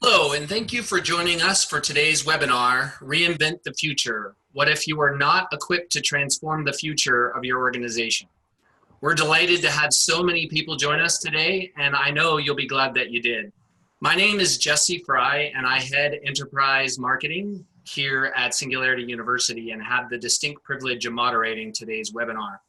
Hello, and thank you for joining us for today's webinar, Reinvent the Future. What if you are not equipped to transform the future of your organization? We're delighted to have so many people join us today, and I know you'll be glad that you did. My name is Jesse Fry, and I head enterprise marketing here at Singularity University and have the distinct privilege of moderating today's webinar.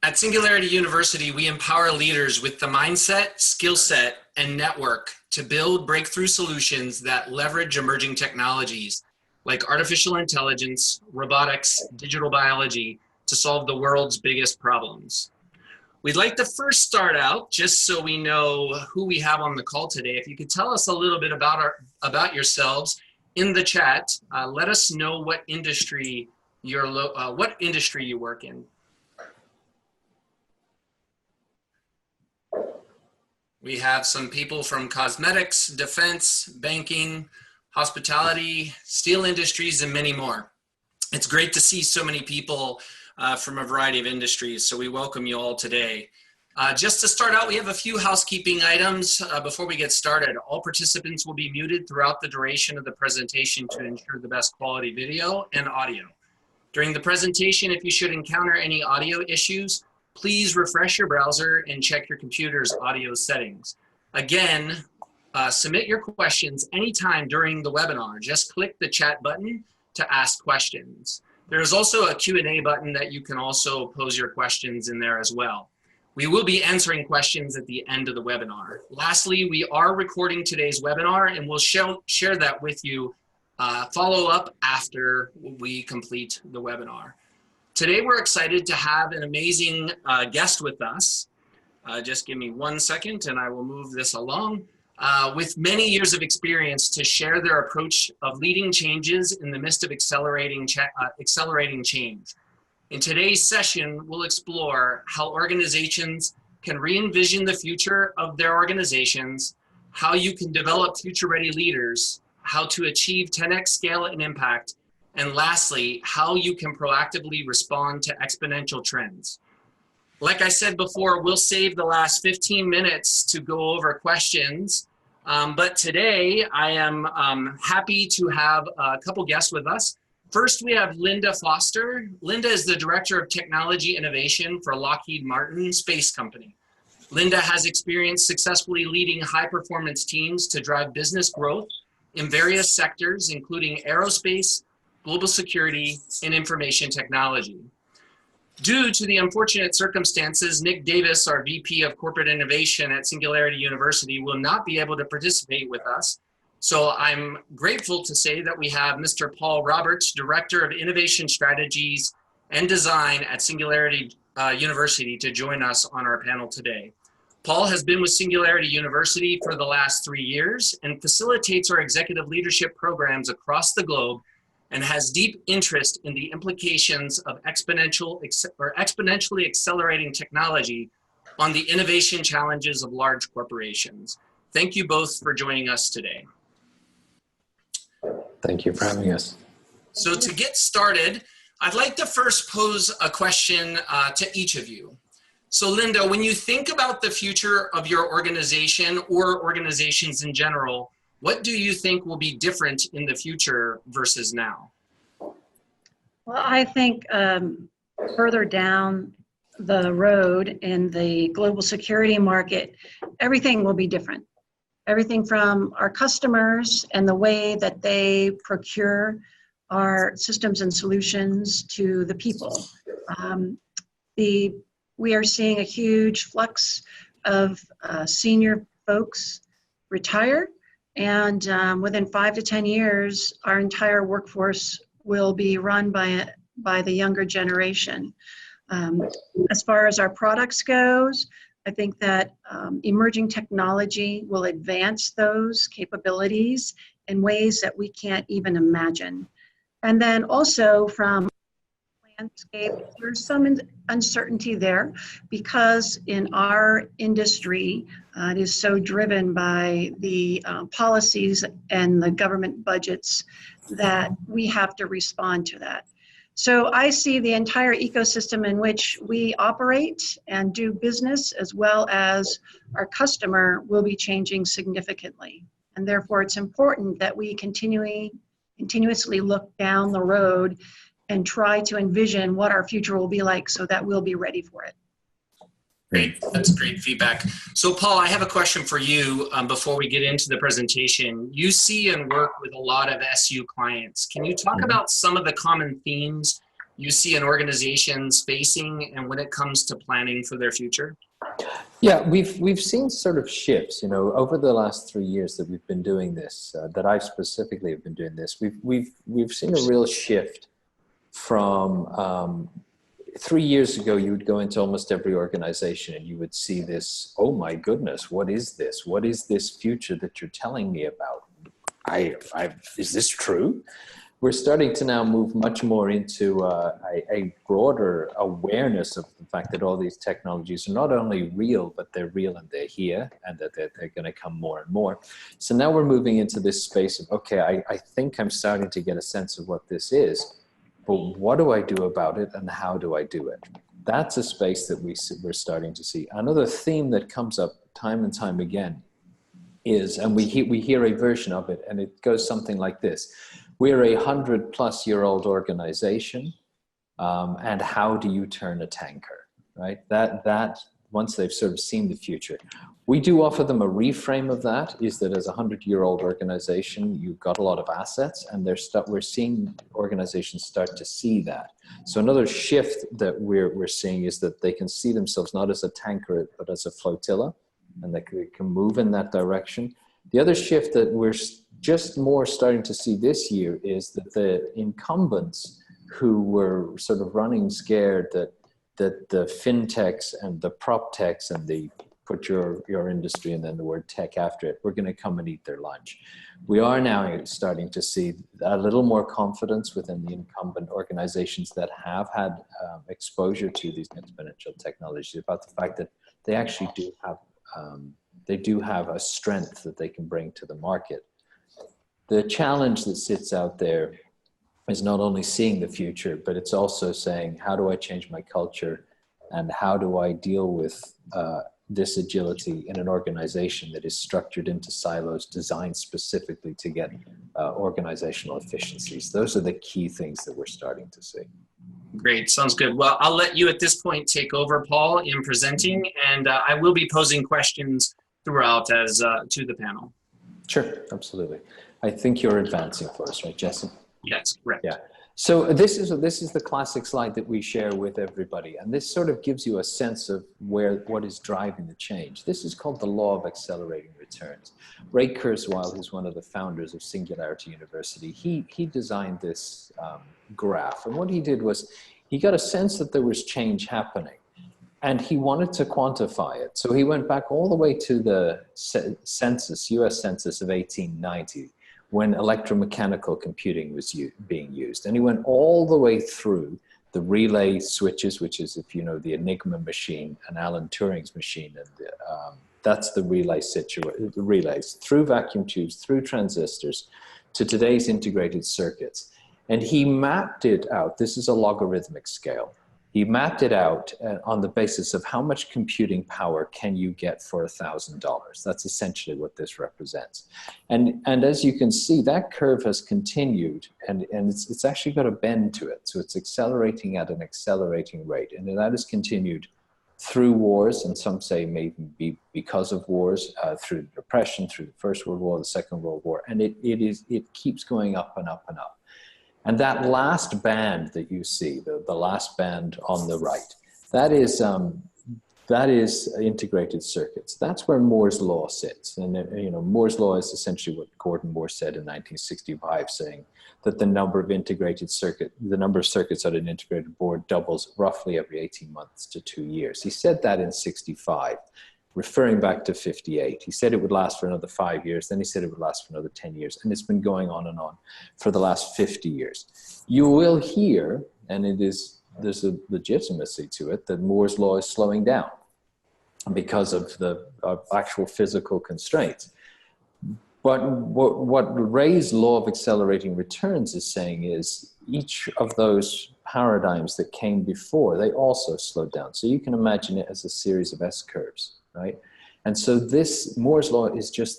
At Singularity University, we empower leaders with the mindset, skill set, and network to build breakthrough solutions that leverage emerging technologies like artificial intelligence, robotics, digital biology to solve the world's biggest problems. We'd like to first start out, just so we know who we have on the call today. If you could tell us a little bit about yourselves in the chat, let us know what industry you work in. We have some people from cosmetics, defense, banking, hospitality, steel industries, and many more. It's great to see so many people from a variety of industries, so we welcome you all today. Just to start out, we have a few housekeeping items before we get started. All participants will be muted throughout the duration of the presentation to ensure the best quality video and audio. During the presentation, if you should encounter any audio issues, please refresh your browser and check your computer's audio settings. Again, submit your questions anytime during the webinar. Just click the chat button to ask questions. There is also a Q&A button that you can also pose your questions in there as well. We will be answering questions at the end of the webinar. Lastly, we are recording today's webinar and we'll share that with you follow up after we complete the webinar. Today, we're excited to have an amazing guest with us. Just give me 1 second and I will move this along. With many years of experience to share their approach of leading changes in the midst of accelerating change. In today's session, we'll explore how organizations can re-envision the future of their organizations, how you can develop future-ready leaders, how to achieve 10x scale and impact, and lastly, how you can proactively respond to exponential trends. Like I said before, we'll save the last 15 minutes to go over questions. But today I am happy to have a couple guests with us. First, we have Linda Foster. Linda is the Director of Technology Innovation for Lockheed Martin Space Company. Linda has experience successfully leading high-performance teams to drive business growth in various sectors, including aerospace, global security, and information technology. Due to the unfortunate circumstances, Nick Davis, our VP of Corporate Innovation at Singularity University, will not be able to participate with us. So I'm grateful to say that we have Mr. Paul Roberts, Director of Innovation Strategies and Design at Singularity University, to join us on our panel today. Paul has been with Singularity University for the last 3 years and facilitates our executive leadership programs across the globe and has deep interest in the implications of exponentially accelerating technology on the innovation challenges of large corporations. Thank you both for joining us today. Thank you for having us. So to get started, I'd like to first pose a question to each of you. So Linda, when you think about the future of your organization or organizations in general, what do you think will be different in the future versus now? Well, I think further down the road in the global security market, everything will be different. Everything from our customers and the way that they procure our systems and solutions to the people. We are seeing a huge flux of senior folks retire. And within 5 to 10 years, our entire workforce will be run by the younger generation. As far as our products goes, I think that emerging technology will advance those capabilities in ways that we can't even imagine. And then also from landscape, there's some uncertainty there because in our industry, it is so driven by the policies and the government budgets that we have to respond to that. So I see the entire ecosystem in which we operate and do business, as well as our customer, will be changing significantly. And therefore, it's important that we continuously look down the road and try to envision what our future will be like so that we'll be ready for it. Great. That's great feedback. So Paul, I have a question for you before we get into the presentation. You see and work with a lot of SU clients. Can you talk about some of the common themes you see in organizations facing and when it comes to planning for their future? Yeah, we've seen sort of shifts, you know, over the last 3 years that we've been doing this, that I specifically have been doing this. We've seen a real shift from 3 years ago. You would go into almost every organization and you would see this, oh my goodness, what is this? What is this future that you're telling me about? Is this true? We're starting to now move much more into a broader awareness of the fact that all these technologies are not only real, but they're real and they're here, and that they're going to come more and more. So now we're moving into this space of, okay, I think I'm starting to get a sense of what this is, but what do I do about it and how do I do it? That's a space that we're starting to see. Another theme that comes up time and time again is, and we hear a version of it, and it goes something like this. We're a 100-plus-year-old organization, and how do you turn a tanker, right? That once they've sort of seen the future. We do offer them a reframe of that, is that as a 100-year-old organization, you've got a lot of assets, and we're seeing organizations start to see that. So another shift that we're seeing is that they can see themselves not as a tanker, but as a flotilla, and they can move in that direction. The other shift that we're just more starting to see this year is that the incumbents who were sort of running scared that the fintechs and the prop techs and the put your industry and then the word tech after it, we're going to come and eat their lunch. We are now starting to see a little more confidence within the incumbent organizations that have had exposure to these exponential technologies about the fact that they actually do have a strength that they can bring to the market. The challenge that sits out there is not only seeing the future, but it's also saying, how do I change my culture and how do I deal with this agility in an organization that is structured into silos designed specifically to get organizational efficiencies? Those are the key things that we're starting to see. Great, sounds good. Well, I'll let you at this point take over, Paul, in presenting, and I will be posing questions throughout as to the panel. Sure, absolutely. I think you're advancing for us, right, Jesse? Yes, correct. Yeah. So this is the classic slide that we share with everybody, and this sort of gives you a sense of what is driving the change. This is called the law of accelerating returns. Ray Kurzweil, who's one of the founders of Singularity University, he designed this graph, and what he did was he got a sense that there was change happening, and he wanted to quantify it. So he went back all the way to the census, U.S. Census of 1890. When electromechanical computing was being used. And he went all the way through the relay switches, which is, if you know, the Enigma machine and Alan Turing's machine, and that's the relays, through vacuum tubes, through transistors, to today's integrated circuits. And he mapped it out. This is a logarithmic scale. He mapped it out on the basis of how much computing power can you get for $1,000. That's essentially what this represents. And as you can see, that curve has continued, and it's actually got a bend to it. So it's accelerating at an accelerating rate. And that has continued through wars, and some say maybe because of wars, through the Depression, through the First World War, the Second World War. And it keeps going up and up and up. And that last band that you see, the last band on the right, that is integrated circuits. That's where Moore's law sits. And you know, Moore's law is essentially what Gordon Moore said in 1965, saying that the number of circuits on an integrated board doubles roughly every 18 months to 2 years. He said that in 65. Referring back to 58. He said it would last for another 5 years. Then he said it would last for another 10 years. And it's been going on and on for the last 50 years. You will hear, and there's a legitimacy to it, that Moore's law is slowing down because of the actual physical constraints. But what Ray's law of accelerating returns is saying is each of those paradigms that came before, they also slowed down. So you can imagine it as a series of S curves, right? And so this Moore's law is just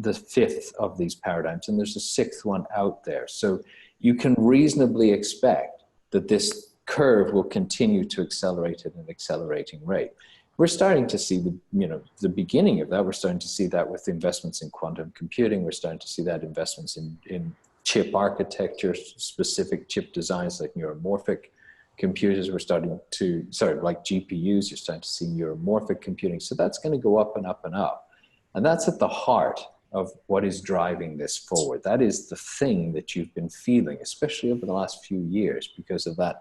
the fifth of these paradigms, and there's a sixth one out there. So you can reasonably expect that this curve will continue to accelerate at an accelerating rate. We're starting to see the beginning of that. We're starting to see that with investments in quantum computing. We're starting to see that investments in chip architecture, specific chip designs like neuromorphic computers. We're starting to, like GPUs, you're starting to see neuromorphic computing. So that's going to go up and up and up. And that's at the heart of what is driving this forward. That is the thing that you've been feeling, especially over the last few years, because of that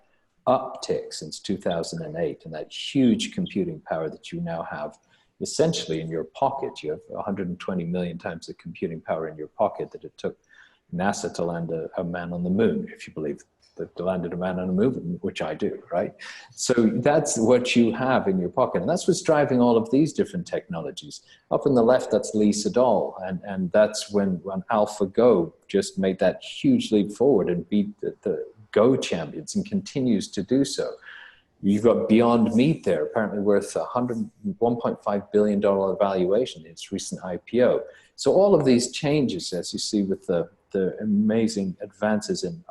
uptick since 2008 and that huge computing power that you now have essentially in your pocket. You have 120 million times the computing power in your pocket that it took NASA to land a man on the moon, if you believe that they landed a man on the moon, which I do, right? So that's what you have in your pocket. And that's what's driving all of these different technologies. Up on the left, that's Lee Sedol. And that's when AlphaGo just made that huge leap forward and beat the Go champions and continues to do so. You've got Beyond Meat there, apparently worth $1.5 billion valuation in its recent IPO. So all of these changes, as you see with the amazing advances in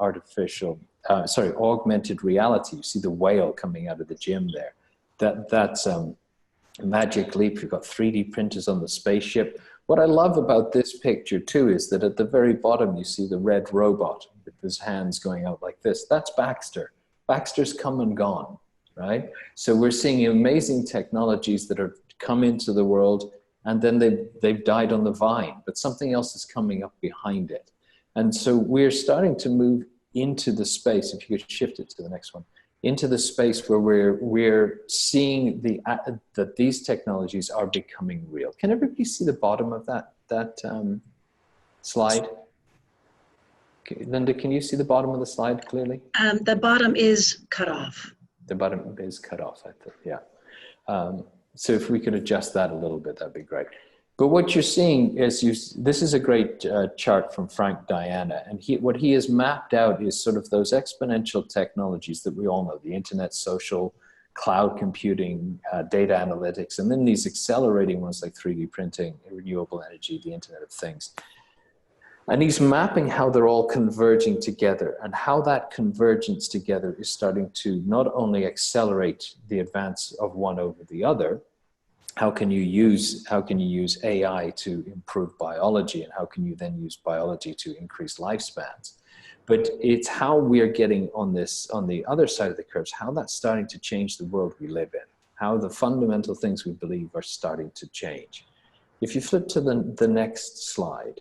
augmented reality. You see the whale coming out of the gym there. That's a magic leap. You've got 3D printers on the spaceship. What I love about this picture too is that at the very bottom you see the red robot with his hands going out like this. That's Baxter. Baxter's come and gone, right? So we're seeing amazing technologies that are come into the world and then they've died on the vine, but something else is coming up behind it. And so we're starting to move into the space, if you could shift it to the next one, into the space where we're seeing that these technologies are becoming real. Can everybody see the bottom of that slide? Linda, can you see the bottom of the slide clearly? The bottom is cut off. The bottom is cut off, I think, yeah. So if we could adjust that a little bit, that'd be great. But what you're seeing is, this is a great chart from Frank Diana, and what he has mapped out is sort of those exponential technologies that we all know, the internet, social, cloud computing, data analytics, and then these accelerating ones like 3D printing, renewable energy, the Internet of Things. And he's mapping how they're all converging together and how that convergence together is starting to not only accelerate the advance of one over the other. How can you use AI to improve biology, and how can you then use biology to increase lifespans? But it's how we are getting on the other side of the curves, how that's starting to change the world we live in, how the fundamental things we believe are starting to change. If you flip to the next slide,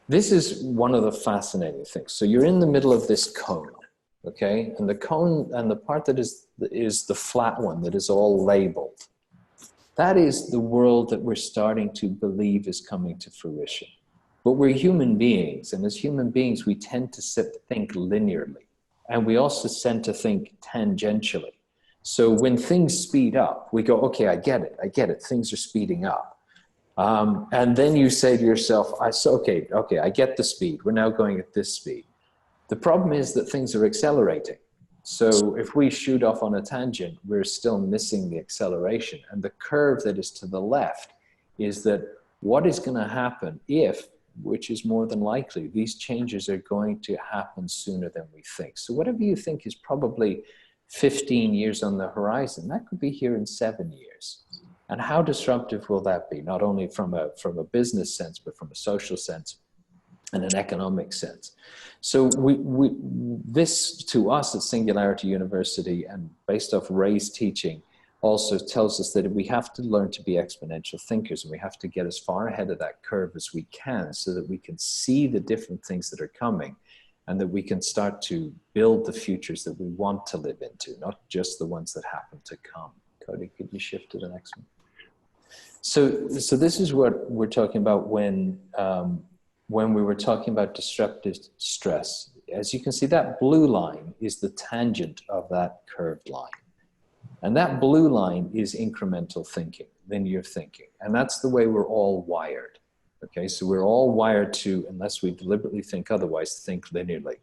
this is one of the fascinating things. So you're in the middle of this cone, okay? And the cone, and the part that is the flat one that is all labeled, that is the world that we're starting to believe is coming to fruition. But we're human beings, and as human beings, we tend to think linearly, and we also tend to think tangentially. So when things speed up, we go, okay, I get it, things are speeding up. And then you say to yourself, okay, I get the speed, we're now going at this speed. The problem is that things are accelerating. So if we shoot off on a tangent, we're still missing the acceleration. And the curve that is to the left is that what is going to happen if, which is more than likely, these changes are going to happen sooner than we think. So whatever you think is probably 15 years on the horizon, that could be here in 7 years. And how disruptive will that be? Not only from a business sense, but from a social sense and an economic sense. So this to us at Singularity University, and based off Ray's teaching, also tells us that we have to learn to be exponential thinkers, and we have to get as far ahead of that curve as we can so that we can see the different things that are coming and that we can start to build the futures that we want to live into, not just the ones that happen to come. Cody, could you shift to the next one? So this is what we're talking about when we were talking about disruptive stress. As you can see, that blue line is the tangent of that curved line. And that blue line is incremental thinking, linear thinking. And that's the way we're all wired. Okay, so we're all wired to, unless we deliberately think otherwise, think linearly.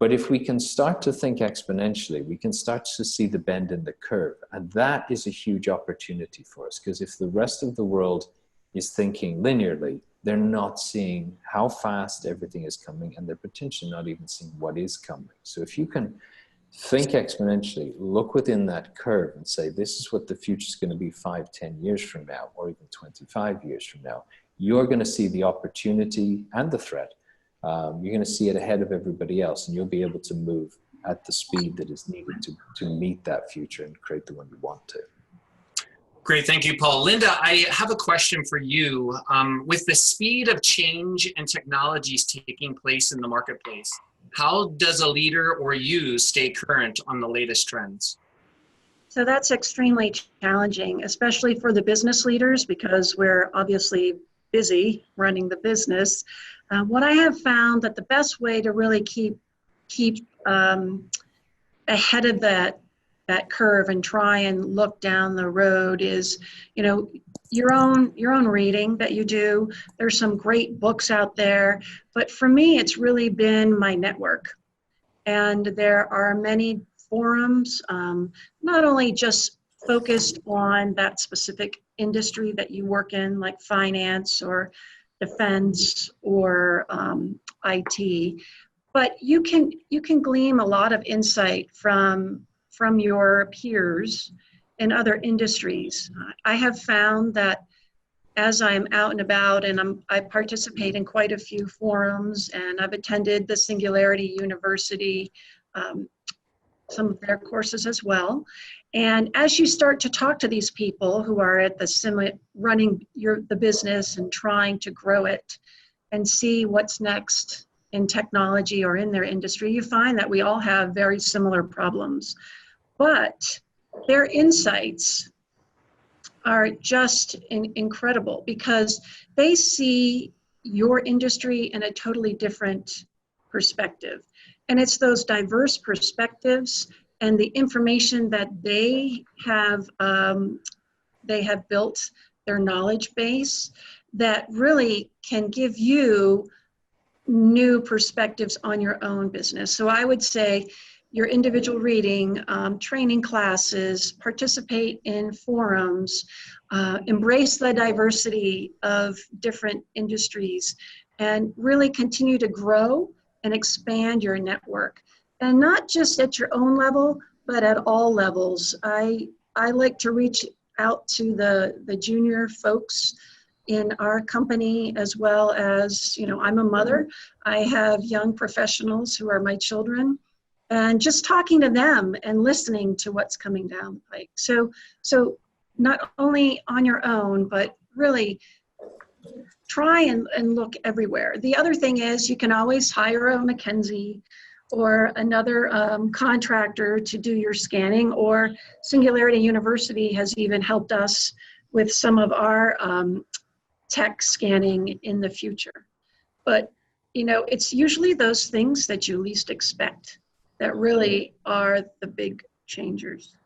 But if we can start to think exponentially, we can start to see the bend in the curve. And that is a huge opportunity for us, because if the rest of the world is thinking linearly, they're not seeing how fast everything is coming, and they're potentially not even seeing what is coming. So if you can think exponentially, look within that curve and say, this is what the future is going to be 5, 10 years from now, or even 25 years from now, you're going to see the opportunity and the threat. You're going to see it ahead of everybody else, and you'll be able to move at the speed that is needed to meet that future and create the one you want to. Great, thank you, Paul. Linda, I have a question for you. With the speed of change and technologies taking place in the marketplace, how does a leader or you stay current on the latest trends? So that's extremely challenging, especially for the business leaders, because we're obviously busy running the business. What I have found that the best way to really keep ahead of that curve and try and look down the road is, you know, your own reading that you do. There's some great books out there, but for me, it's really been my network. And there are many forums, not only just focused on that specific industry that you work in, like finance or defense or IT, but you can glean a lot of insight from your peers in other industries. I have found that as I'm out and about, and I participate in quite a few forums, and I've attended the Singularity University, some of their courses as well. And as you start to talk to these people who are at the running the business and trying to grow it and see what's next in technology or in their industry, you find that we all have very similar problems. But their insights are just incredible, because they see your industry in a totally different perspective. And it's those diverse perspectives and the information that they have built their knowledge base that really can give you new perspectives on your own business. So I would say your individual reading, training classes, participate in forums, embrace the diversity of different industries, and really continue to grow and expand your network. And not just at your own level, but at all levels. I like to reach out to the junior folks in our company, as well as, you know, I'm a mother. I have young professionals who are my children, and just talking to them and listening to what's coming down the pike. So not only on your own, but really try and look everywhere. The other thing is you can always hire a McKinsey or another contractor to do your scanning, or Singularity University has even helped us with some of our tech scanning in the future. But, you know, it's usually those things that you least expect that really are the big changers.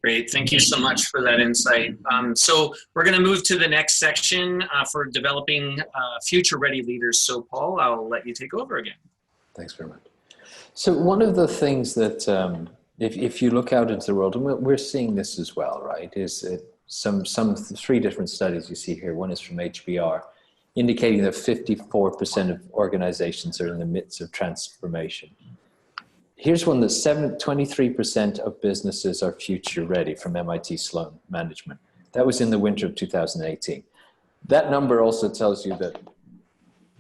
Great, thank you so much for that insight. So we're going to move to the next section for developing future-ready leaders. So Paul, I'll let you take over again. Thanks very much. So one of the things that, if you look out into the world, and we're seeing this as well, right, is some 3 different studies you see here. One is from HBR, indicating that 54% of organizations are in the midst of transformation. Here's one that 23% of businesses are future ready, from MIT Sloan Management. That was in the winter of 2018. That number also tells you that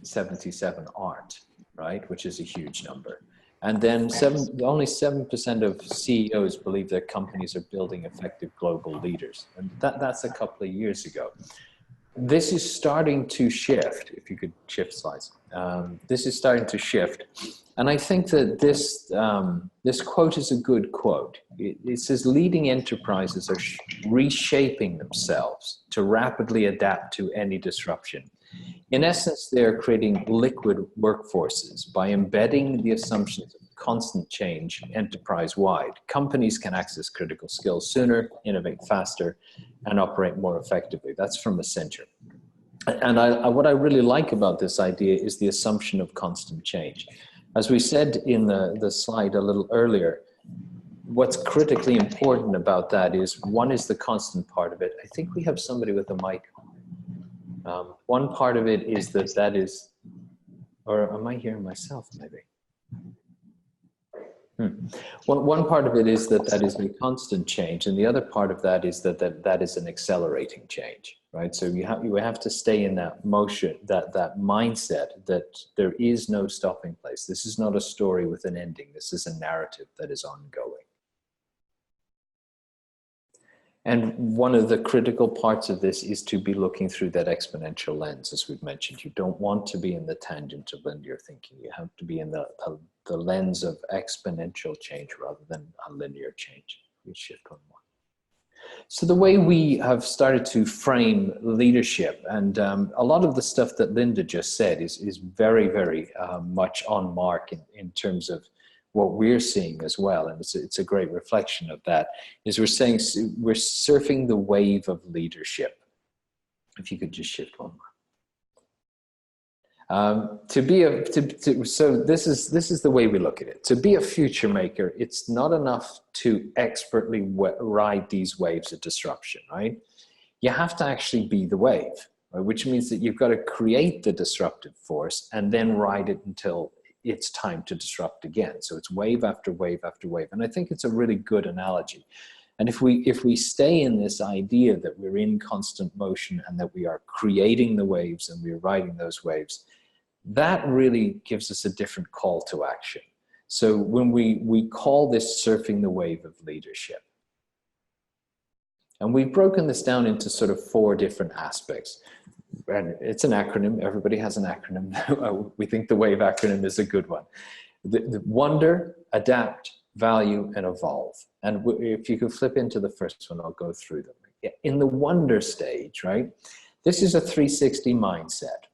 77 aren't, right? Which is a huge number. And then only 7% of CEOs believe their companies are building effective global leaders. And that's a couple of years ago. This is starting to shift. If you could shift slides. This is starting to shift. And I think that this quote is a good quote. It says, leading enterprises are reshaping themselves to rapidly adapt to any disruption. In essence, they are creating liquid workforces by embedding the assumptions of constant change enterprise-wide. Companies can access critical skills sooner, innovate faster, and operate more effectively. That's from Accenture. And what I really like about this idea is the assumption of constant change. As we said in the slide a little earlier, what's critically important about that is, one is the constant part of it. I think we have somebody with a mic. One part of it is that is, or am I hearing myself maybe? One part of it is that is a constant change, and the other part of that is that is an accelerating change, right? So you have to stay in that motion, that mindset that there is no stopping place. This is not a story with an ending. This is a narrative that is ongoing. And one of the critical parts of this is to be looking through that exponential lens, as we've mentioned. You don't want to be in the tangent of linear thinking. You have to be in the lens of exponential change rather than a linear change. We shift one more. So the way we have started to frame leadership, and a lot of the stuff that Linda just said is very, very much on mark in terms of what we're seeing as well, and it's a great reflection of that, is we're saying we're surfing the wave of leadership. If you could just shift one more. So this is the way we look at it. To be a future maker, it's not enough to expertly ride these waves of disruption, right? You have to actually be the wave, right? Which means that you've got to create the disruptive force and then ride it until it's time to disrupt again. So it's wave after wave after wave. And I think it's a really good analogy. And if we stay in this idea that we're in constant motion and that we are creating the waves and we're riding those waves, that really gives us a different call to action. So when we call this surfing the wave of leadership, and we've broken this down into sort of 4 different aspects. And it's an acronym. Everybody has an acronym. We think the WAVE acronym is a good one. The wonder, adapt, value, and evolve. And if you could flip into the first one, I'll go through them. In the wonder stage, right? This is a 360 mindset.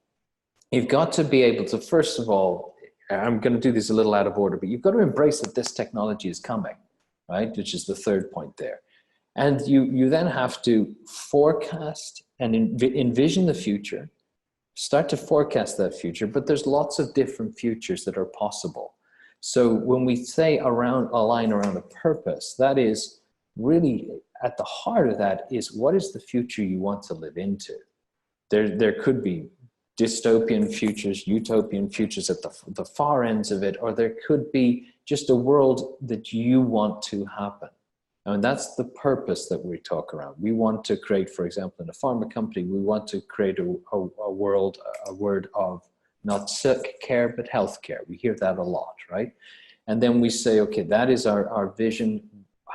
You've got to be able to, first of all, I'm going to do this a little out of order, but you've got to embrace that this technology is coming, right? Which is the third point there. And you then have to forecast and envision the future, start to forecast that future, but there's lots of different futures that are possible. So when we say align around a purpose, that is really at the heart of that is, what is the future you want to live into? There could be dystopian futures, utopian futures at the far ends of it, or there could be just a world that you want to happen. And that's the purpose that we talk around. We want to create, for example, in a pharma company, we want to create a world of not sick care, but healthcare. We hear that a lot, right? And then we say, okay, that is our vision.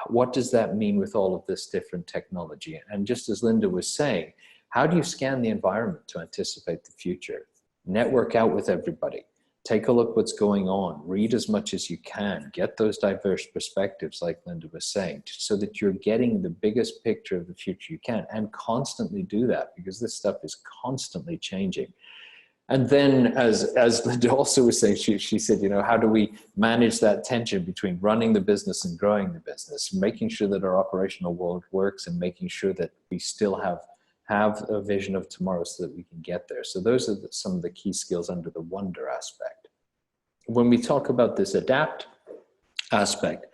What does that mean with all of this different technology? And just as Linda was saying, how do you scan the environment to anticipate the future? Network out with everybody. Take a look what's going on. Read as much as you can. Get those diverse perspectives, like Linda was saying, so that you're getting the biggest picture of the future you can, and constantly do that, because this stuff is constantly changing. And then, as Linda also was saying, she said, you know, how do we manage that tension between running the business and growing the business, making sure that our operational world works and making sure that we still have a vision of tomorrow so that we can get there. So those are some of the key skills under the wonder aspect. When we talk about this adapt aspect,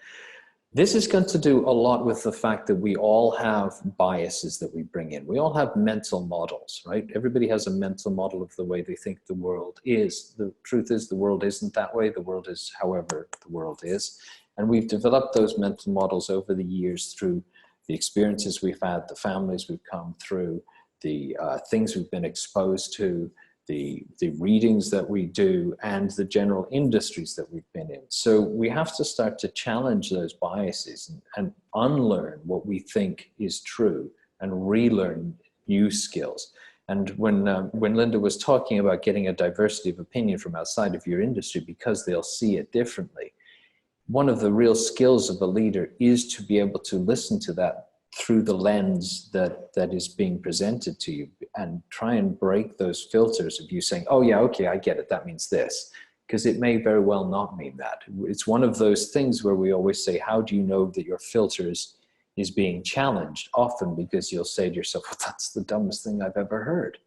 this is going to do a lot with the fact that we all have biases that we bring in. We all have mental models, right? Everybody has a mental model of the way they think the world is. The truth is, the world isn't that way. The world is however the world is. And we've developed those mental models over the years through the experiences we've had, the families we've come through, the things we've been exposed to, the readings that we do, and the general industries that we've been in. So we have to start to challenge those biases and unlearn what we think is true and relearn new skills. And when Linda was talking about getting a diversity of opinion from outside of your industry because they'll see it differently, one of the real skills of a leader is to be able to listen to that through the lens that is being presented to you, and try and break those filters of you saying, oh yeah, okay, I get it, that means this, because it may very well not mean that. It's one of those things where we always say, how do you know that your filters is being challenged? Often because you'll say to yourself, well, that's the dumbest thing I've ever heard.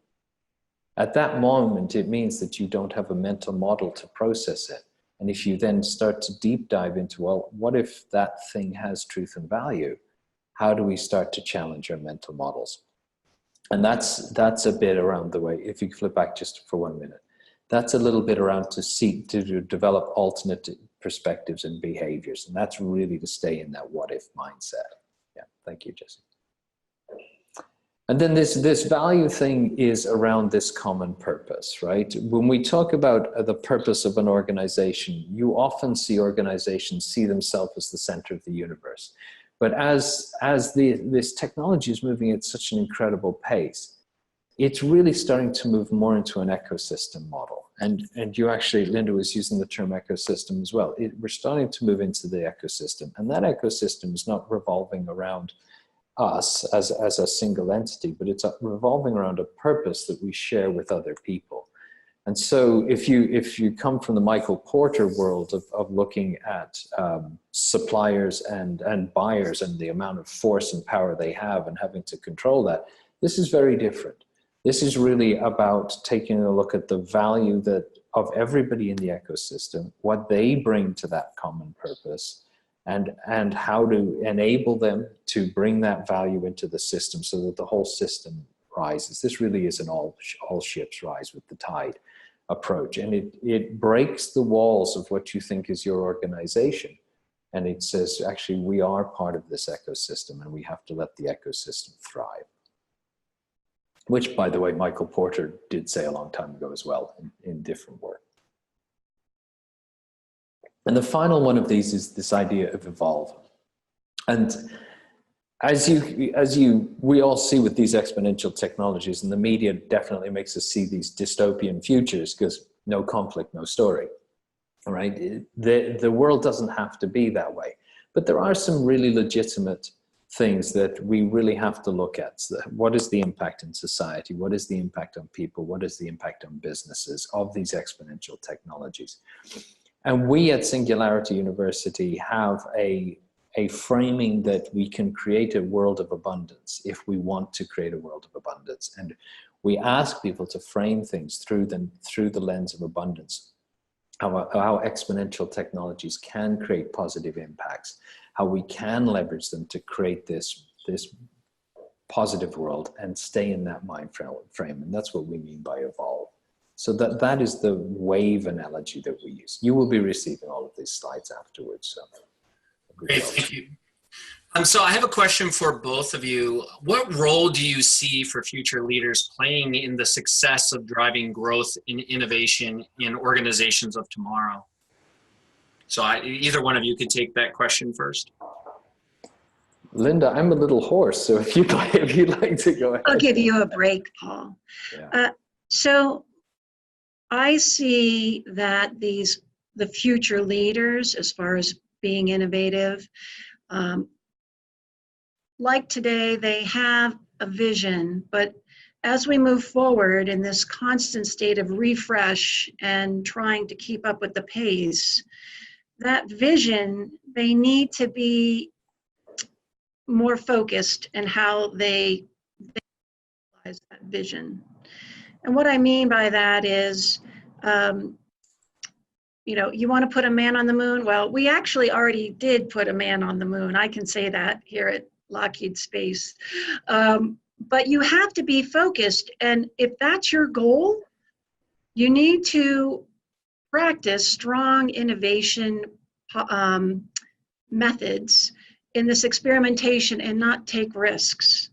At that moment, it means that you don't have a mental model to process it. And if you then start to deep dive into, well, what if that thing has truth and value? How do we start to challenge our mental models? And that's a bit around the way, if you flip back just for 1 minute, that's a little bit around to seek to develop alternate perspectives and behaviors. And that's really to stay in that what if mindset. Yeah, thank you, Jesse. And then this value thing is around this common purpose, right? When we talk about the purpose of an organization, you often see organizations see themselves as the center of the universe. But as this technology is moving at such an incredible pace, it's really starting to move more into an ecosystem model. And you actually, Linda was using the term ecosystem as well. We're starting to move into the ecosystem. And that ecosystem is not revolving around us as a single entity, but it's revolving around a purpose that we share with other people. And so if you come from the Michael Porter world of looking at suppliers and buyers and the amount of force and power they have and having to control that, this is very different. This is really about taking a look at the value of everybody in the ecosystem, what they bring to that common purpose, and how to enable them to bring that value into the system so that the whole system rises. This really is an all ships rise with the tide approach. And it breaks the walls of what you think is your organization. And it says, actually, we are part of this ecosystem and we have to let the ecosystem thrive. Which, by the way, Michael Porter did say a long time ago as well in different work. And the final one of these is this idea of evolve. And as we all see with these exponential technologies, and the media definitely makes us see these dystopian futures because no conflict, no story, right? The world doesn't have to be that way. But there are some really legitimate things that we really have to look at. So what is the impact in society? What is the impact on people? What is the impact on businesses of these exponential technologies? And we at Singularity University have a framing that we can create a world of abundance if we want to create a world of abundance. And we ask people to frame things through the lens of abundance, how exponential technologies can create positive impacts, how we can leverage them to create this positive world and stay in that mind frame. And that's what we mean by evolve. So that is the wave analogy that we use. You will be receiving all of these slides afterwards. So. Great, thank you. So I have a question for both of you. What role do you see for future leaders playing in the success of driving growth and innovation in organizations of tomorrow? So either one of you could take that question first. Linda, I'm a little hoarse, so if you'd like to go ahead. I'll give you a break, Paul. Yeah. So I see that the future leaders, as far as being innovative, like today, they have a vision, but as we move forward in this constant state of refresh and trying to keep up with the pace, that vision, they need to be more focused in how they realize that vision. And what I mean by that is, you want to put a man on the moon? Well, we actually already did put a man on the moon. I can say that here at Lockheed Space. But you have to be focused. And if that's your goal, you need to practice strong innovation methods in this experimentation and not take risks.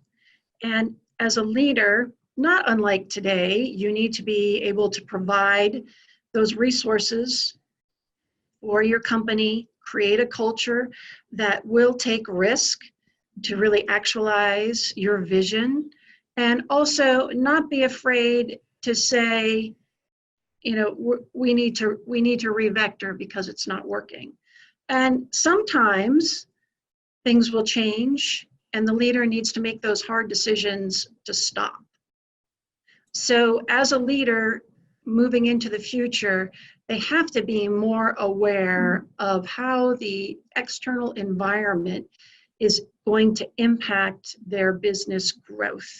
And as a leader, not unlike today, you need to be able to provide those resources for your company, create a culture that will take risk to really actualize your vision, and also not be afraid to say, we need to revector because it's not working. And sometimes things will change and the leader needs to make those hard decisions to stop. So as a leader moving into the future, they have to be more aware of how the external environment is going to impact their business growth.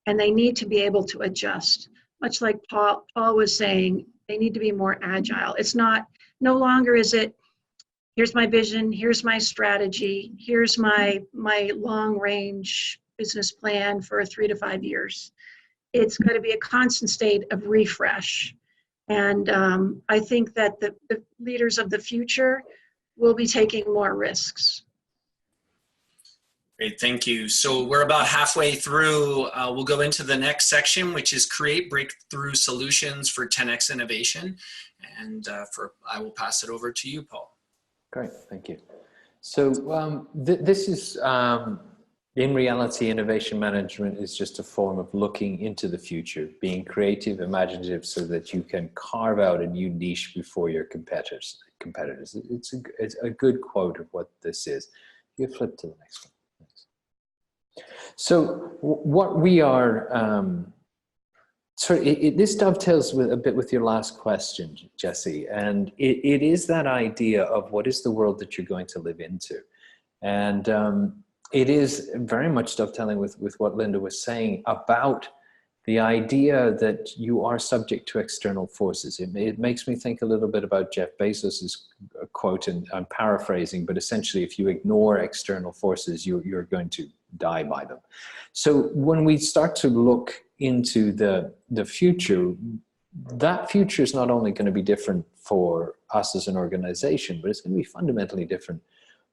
And they need to be able to adjust. Much like Paul was saying, they need to be more agile. It's not No longer is it, here's my vision, here's my strategy, here's my long range business plan for 3 to 5 years. It's going to be a constant state of refresh. And I think that the leaders of the future will be taking more risks. Great, thank you. So we're about halfway through. We'll go into the next section, which is create breakthrough solutions for 10x innovation. And I will pass it over to you, Paul. Great, thank you. So this is, in reality, innovation management is just a form of looking into the future, being creative, imaginative, so that you can carve out a new niche before your competitors. It's a good quote of what this is. You flip to the next one. So what we are, this dovetails with a bit with your last question, Jesse, and it is that idea of what is the world that you're going to live into. And it is very much dovetailing with what Linda was saying about the idea that you are subject to external forces. It makes me think a little bit about Jeff Bezos's quote, and I'm paraphrasing, but essentially if you ignore external forces, you're going to die by them. So when we start to look into the future, that future is not only going to be different for us as an organization, but it's going to be fundamentally different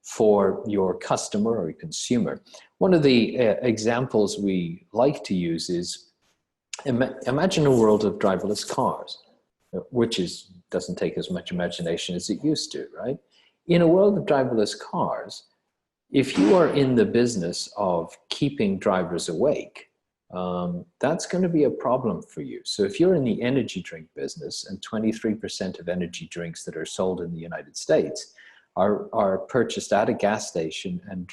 for your customer or your consumer. One of the examples we like to use is, imagine a world of driverless cars, which doesn't take as much imagination as it used to, right? In a world of driverless cars, if you are in the business of keeping drivers awake, that's going to be a problem for you. So if you're in the energy drink business, and 23% of energy drinks that are sold in the United States are purchased at a gas station and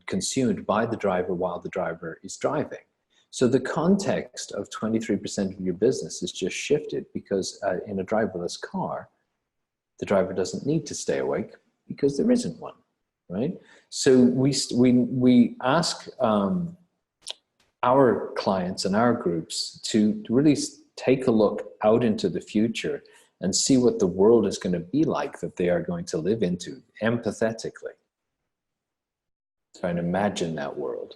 consumed by the driver while the driver is driving. So the context of 23% of your business is just shifted, because in a driverless car, the driver doesn't need to stay awake because there isn't one, right? So we ask our clients and our groups to really take a look out into the future and see what the world is going to be like that they are going to live into empathetically. Try and imagine that world.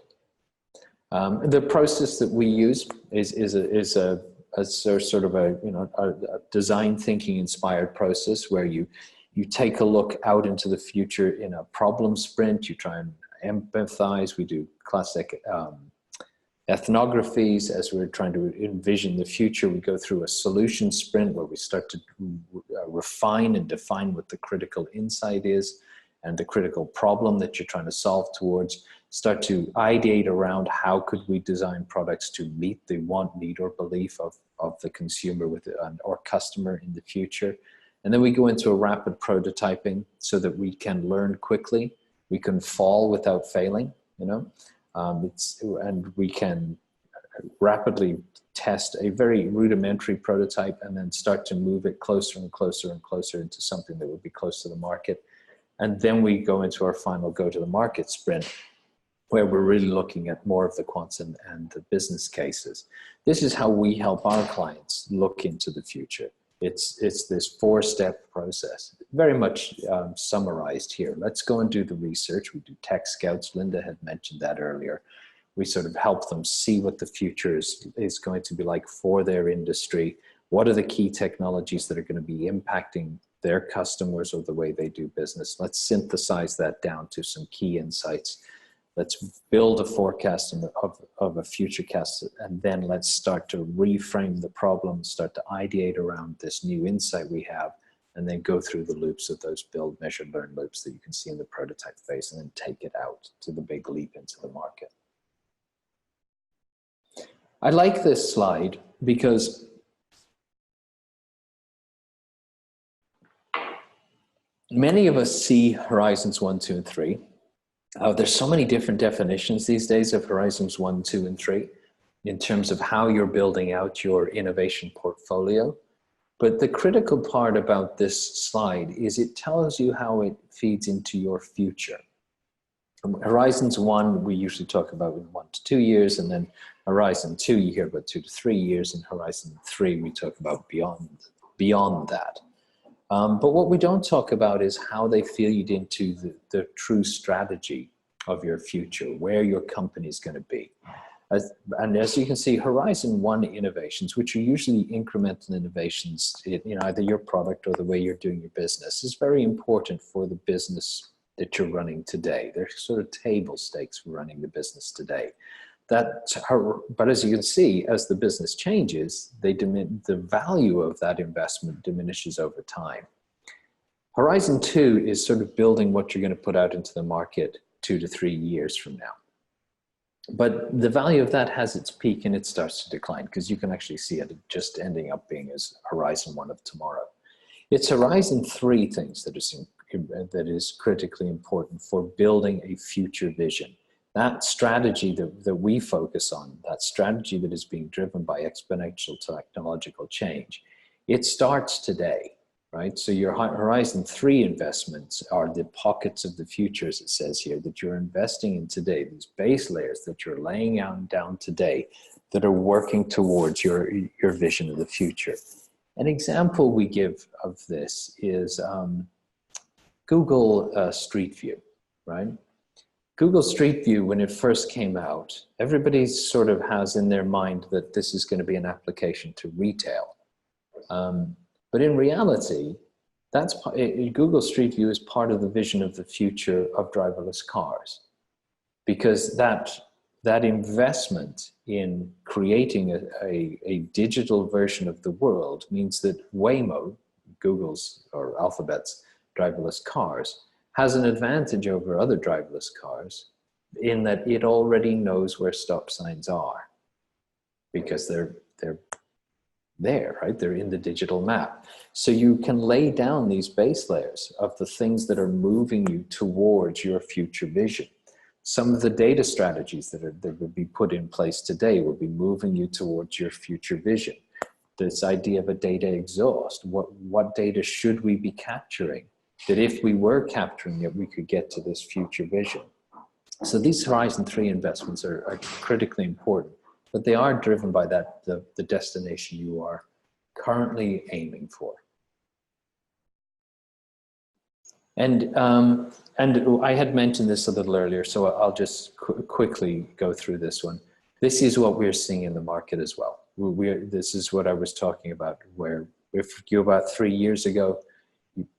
The process that we use is a sort of a design thinking inspired process, where you take a look out into the future in a problem sprint. You try and empathize. We do classic ethnographies as we're trying to envision the future. We go through a solution sprint where we start to refine and define what the critical insight is and the critical problem that you're trying to solve towards. Start to ideate around how could we design products to meet the want, need, or belief of the consumer or customer in the future. And then we go into a rapid prototyping so that we can learn quickly. We can fall without failing, and we can rapidly test a very rudimentary prototype and then start to move it closer and closer and closer into something that would be close to the market. And then we go into our final go-to-the-market sprint, where we're really looking at more of the quants and the business cases. This is how we help our clients look into the future. It's this 4-step process, very much summarized here. Let's go and do the research. We do tech scouts. Linda had mentioned that earlier. We sort of help them see what the future is going to be like for their industry. What are the key technologies that are going to be impacting their customers or the way they do business? Let's synthesize that down to some key insights. Let's build a forecast of a future cast, and then let's start to reframe the problem, start to ideate around this new insight we have, and then go through the loops of those build, measure, learn loops that you can see in the prototype phase, and then take it out to the big leap into the market. I like this slide because many of us see horizons 1, 2, and 3. There's so many different definitions these days of horizons 1, 2, and 3 in terms of how you're building out your innovation portfolio. But the critical part about this slide is it tells you how it feeds into your future. Horizons 1, we usually talk about in 1 to 2 years, and then horizon 2, you hear about 2 to 3 years, and horizon 3, we talk about beyond that. But what we don't talk about is how they feed into the true strategy of your future, where your company is going to be. And as you can see, Horizon 1 innovations, which are usually incremental innovations in either your product or the way you're doing your business, is very important for the business that you're running today. They're sort of table stakes for running the business today. But as you can see, as the business changes, the value of that investment diminishes over time. Horizon 2 is sort of building what you're going to put out into the market 2 to 3 years from now. But the value of that has its peak and it starts to decline, because you can actually see it just ending up being as Horizon 1 of tomorrow. It's Horizon 3 things that is critically important for building a future vision. That strategy that we focus on, that strategy that is being driven by exponential technological change, it starts today, right? So your Horizon 3 investments are the pockets of the future, as it says here, that you're investing in today, these base layers that you're laying down today that are working towards your vision of the future. An example we give of this is Google Street View, right? Google Street View, when it first came out, everybody sort of has in their mind that this is going to be an application to retail. But in reality, Google Street View is part of the vision of the future of driverless cars, because that investment in creating a digital version of the world means that Waymo, Google's or Alphabet's driverless cars, has an advantage over other driverless cars in that it already knows where stop signs are, because they're there, right? They're in the digital map. So you can lay down these base layers of the things that are moving you towards your future vision. Some of the data strategies that would be put in place today will be moving you towards your future vision. This idea of a data exhaust, what data should we be capturing, that if we were capturing it, we could get to this future vision. So these Horizon 3 investments are critically important, but they are driven by the destination you are currently aiming for. And I had mentioned this a little earlier, so I'll just quickly go through this one. This is what we're seeing in the market as well. This is what I was talking about, where if you about 3 years ago,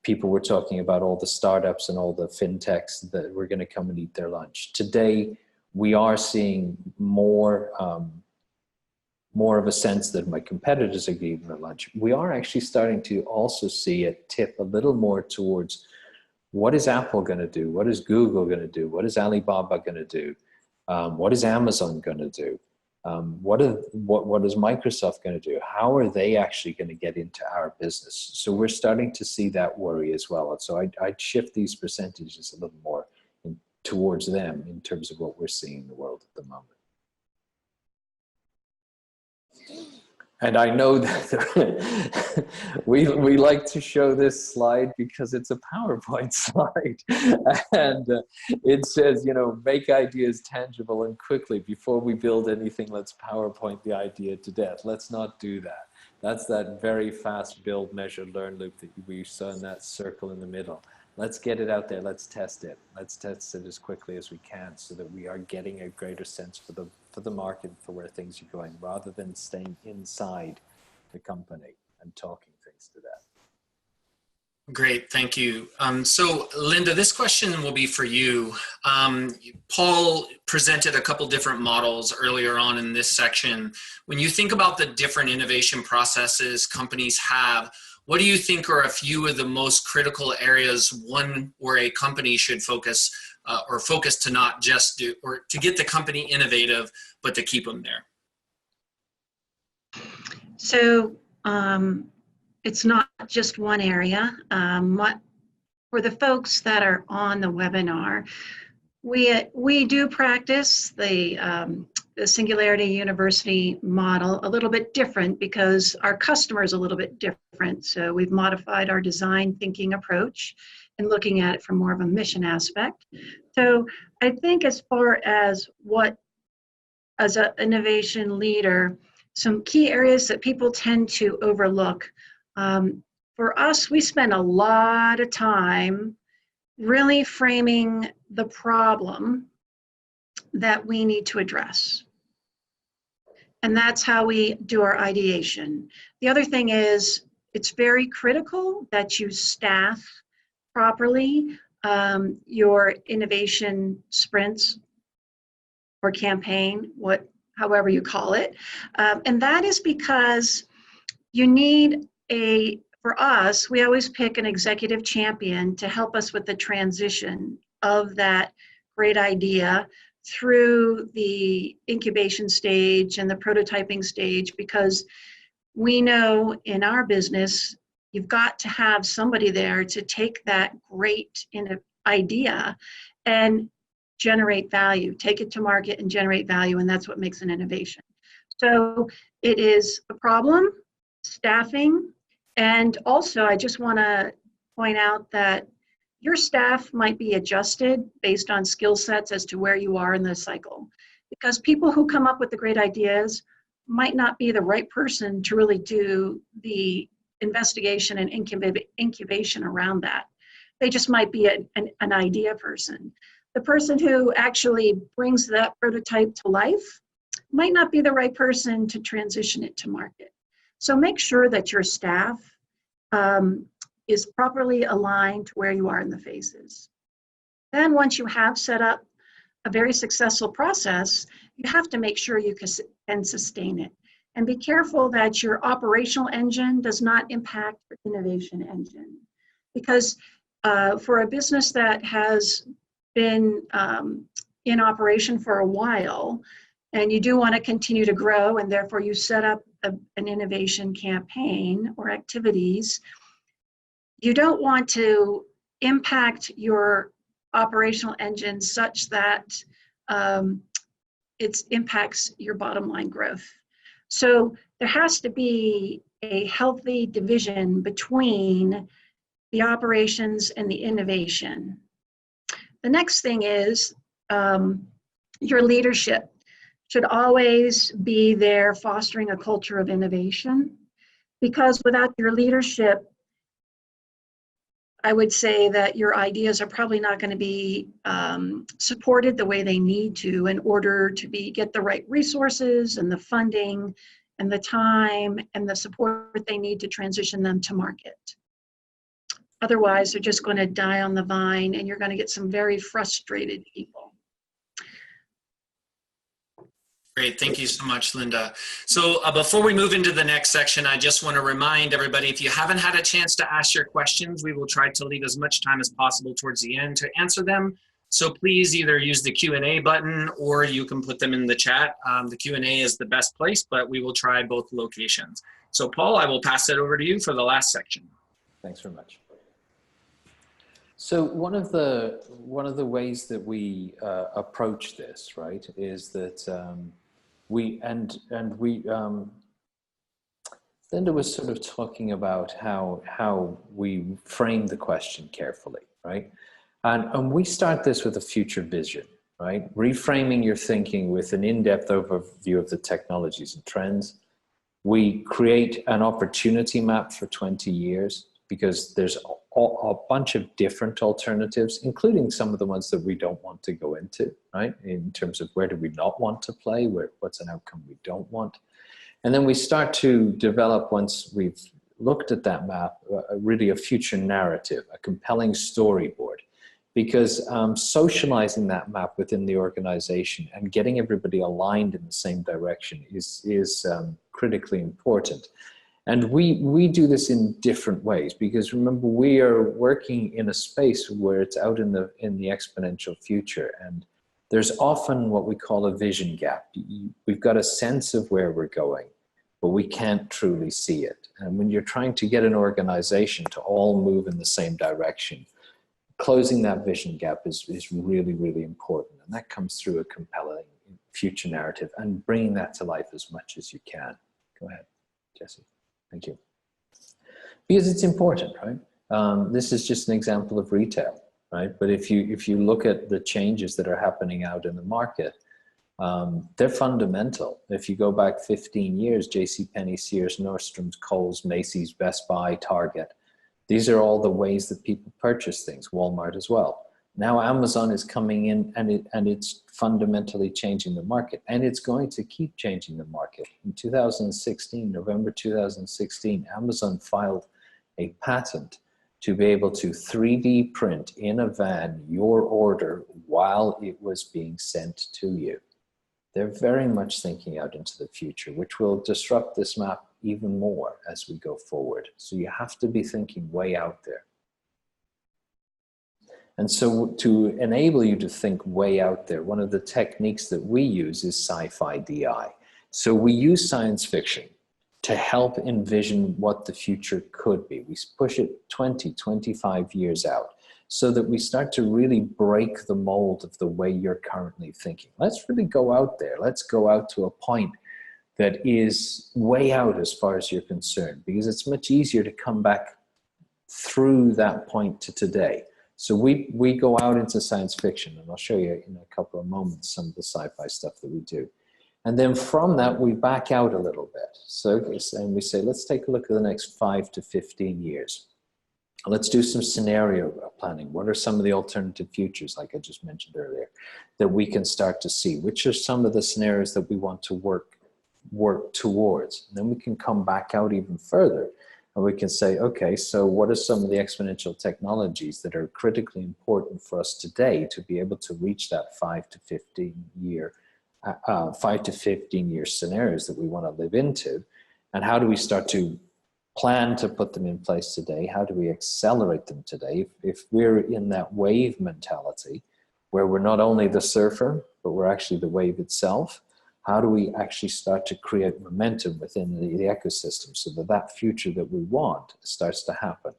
people were talking about all the startups and all the fintechs that were going to come and eat their lunch. Today, we are seeing more of a sense that my competitors are eating their lunch. We are actually starting to also see it tip a little more towards what is Apple going to do? What is Google going to do? What is Alibaba going to do? What is Amazon going to do? What is Microsoft going to do? How are they actually going to get into our business? So we're starting to see that worry as well. And so I'd shift these percentages a little more towards them in terms of what we're seeing in the world at the moment. And I know that we like to show this slide because it's a PowerPoint slide. And it says, you know, make ideas tangible and quickly. Before we build anything, let's PowerPoint the idea to death. Let's not do that. That's that very fast build, measure, learn loop that we saw in that circle in the middle. Let's get it out there. Let's test it. Let's test it as quickly as we can so that we are getting a greater sense for the market, for where things are going, rather than staying inside the company and talking things to that. Great, thank you. So Linda, this question will be for you. Paul presented a couple different models earlier on in this section. When you think about the different innovation processes companies have, what do you think are a few of the most critical areas, one where a company should focus or focus to not just do, or to get the company innovative, but to keep them there? So it's not just one area. For the folks that are on the webinar, we do practice the Singularity University model a little bit different because our customer is a little bit different. So we've modified our design thinking approach and looking at it from more of a mission aspect. So I think as far as what, as an innovation leader, some key areas that people tend to overlook. for us, we spend a lot of time really framing the problem that we need to address. And that's how we do our ideation. The other thing is, it's very critical that you staff properly your innovation sprints or campaign, however you call it. And that is because you need for us, we always pick an executive champion to help us with the transition of that great idea through the incubation stage and the prototyping stage, because we know in our business, you've got to have somebody there to take that great idea and generate value, take it to market and generate value, and that's what makes an innovation. So it is a problem, staffing, and also I just want to point out that your staff might be adjusted based on skill sets as to where you are in the cycle, because people who come up with the great ideas might not be the right person to really do the investigation and incubation around that. They just might be an idea person. The person who actually brings that prototype to life might not be the right person to transition it to market. So make sure that your staff is properly aligned to where you are in the phases. Then once you have set up a very successful process, you have to make sure you can sustain it. And be careful that your operational engine does not impact your innovation engine. Because for a business that has been in operation for a while, and you do want to continue to grow, and therefore you set up an innovation campaign or activities, you don't want to impact your operational engine such that it impacts your bottom line growth. So there has to be a healthy division between the operations and the innovation. The next thing is your leadership should always be there fostering a culture of innovation, because without your leadership, I would say that your ideas are probably not going to be supported the way they need to in order to get the right resources and the funding and the time and the support they need to transition them to market. Otherwise, they're just going to die on the vine, and you're going to get some very frustrated people. Great, thank you so much, Linda. So before we move into the next section, I just want to remind everybody, if you haven't had a chance to ask your questions, we will try to leave as much time as possible towards the end to answer them. So please either use the Q&A button or you can put them in the chat. The Q&A is the best place, but we will try both locations. So Paul, I will pass it over to you for the last section. Thanks very much. So one of the ways that we approach this, right, is that Linda was sort of talking about how we frame the question carefully, right? And we start this with a future vision, right? Reframing your thinking with an in-depth overview of the technologies and trends. We create an opportunity map for 20 years because there's a bunch of different alternatives, including some of the ones that we don't want to go into, right? In terms of where do we not want to play, what's an outcome we don't want. And then we start to develop, once we've looked at that map, really a future narrative, a compelling storyboard. Because socializing that map within the organization and getting everybody aligned in the same direction is critically important. And we do this in different ways, because remember, we are working in a space where it's out in the exponential future, and there's often what we call a vision gap. We've got a sense of where we're going, but we can't truly see it. And when you're trying to get an organization to all move in the same direction, closing that vision gap is really, really important. And that comes through a compelling future narrative and bringing that to life as much as you can. Go ahead, Jesse. Thank you. Because it's important, right? This is just an example of retail, right? But if you look at the changes that are happening out in the market, they're fundamental. If you go back 15 years, JCPenney, Sears, Nordstrom's, Kohl's, Macy's, Best Buy, Target, These are all the ways that people purchase things, Walmart as well. Now Amazon is coming in, and it's fundamentally changing the market, and it's going to keep changing the market. In 2016, November 2016, Amazon filed a patent to be able to 3D print in a van your order while it was being sent to you. They're very much thinking out into the future, which will disrupt this map even more as we go forward. So you have to be thinking way out there. And so to enable you to think way out there, one of the techniques that we use is sci-fi DI. So we use science fiction to help envision what the future could be. We push it 20, 25 years out so that we start to really break the mold of the way you're currently thinking. Let's really go out there. Let's go out to a point that is way out as far as you're concerned, because it's much easier to come back through that point to today. So we go out into science fiction, and I'll show you in a couple of moments some of the sci-fi stuff that we do. And then from that, we back out a little bit. So, and we say, let's take a look at the next 5 to 15 years. Let's do some scenario planning. What are some of the alternative futures, like I just mentioned earlier, that we can start to see? Which are some of the scenarios that we want to work towards? And then we can come back out even further. And we can say, okay, so what are some of the exponential technologies that are critically important for us today to be able to reach that 5 to 15 year scenarios that we want to live into? And how do we start to plan to put them in place today? How do we accelerate them today? If we're in that wave mentality, where we're not only the surfer, but we're actually the wave itself, how do we actually start to create momentum within the ecosystem so that that future that we want starts to happen?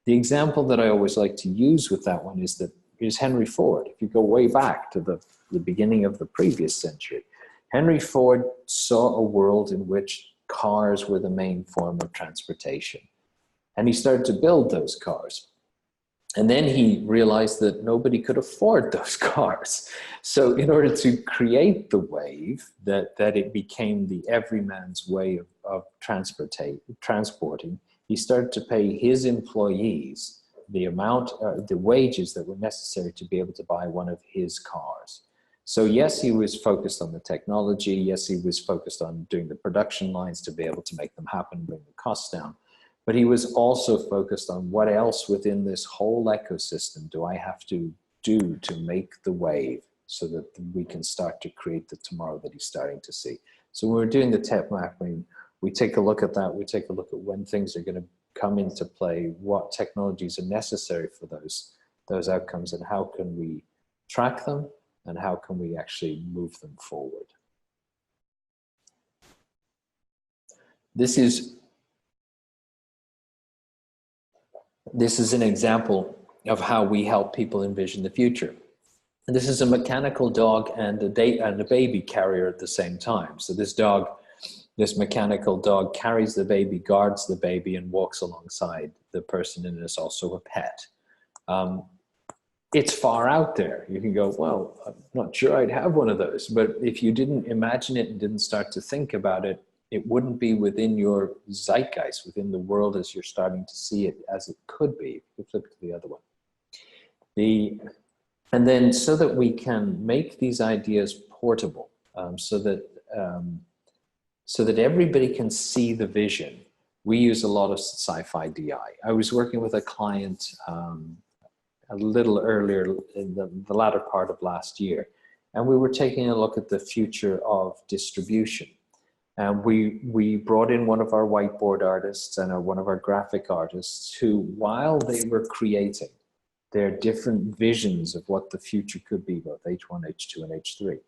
The example that I always like to use with that one is Henry Ford. If you go way back to the beginning of the previous century, Henry Ford saw a world in which cars were the main form of transportation. And he started to build those cars. And then he realized that nobody could afford those cars. So in order to create the wave, that it became the everyman's way of transporting, he started to pay his employees the wages that were necessary to be able to buy one of his cars. So yes, he was focused on the technology. Yes, he was focused on doing the production lines to be able to make them happen, bring the costs down. But he was also focused on what else within this whole ecosystem do I have to do to make the wave so that we can start to create the tomorrow that he's starting to see. So when we're doing the tech mapping, we take a look at that. We take a look at when things are going to come into play, what technologies are necessary for those outcomes, and how can we track them, and how can we actually move them forward. This is an example of how we help people envision the future. And this is a mechanical dog and a baby carrier at the same time. So this mechanical dog carries the baby, guards the baby, and walks alongside the person, and is also a pet. It's far out there. You can go, well, I'm not sure I'd have one of those. But if you didn't imagine it and didn't start to think about it, it wouldn't be within your zeitgeist, within the world as you're starting to see it as it could be. You flip to the other one. And then so that we can make these ideas portable, so that everybody can see the vision, we use a lot of sci-fi DI. I was working with a client a little earlier in the latter part of last year, and we were taking a look at the future of distribution. And we brought in one of our whiteboard artists and one of our graphic artists who, while they were creating their different visions of what the future could be, both H1, H2, and H3,